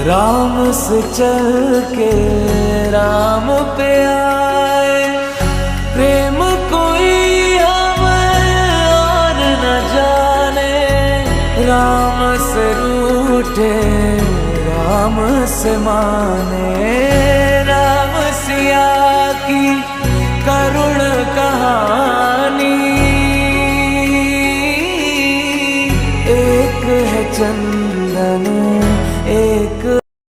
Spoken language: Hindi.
राम से चल के राम पे आए। प्रेम कोई हमें और न जाने, राम से रूठे राम से माने। राम सिया की करुण कहानी, एक है चंद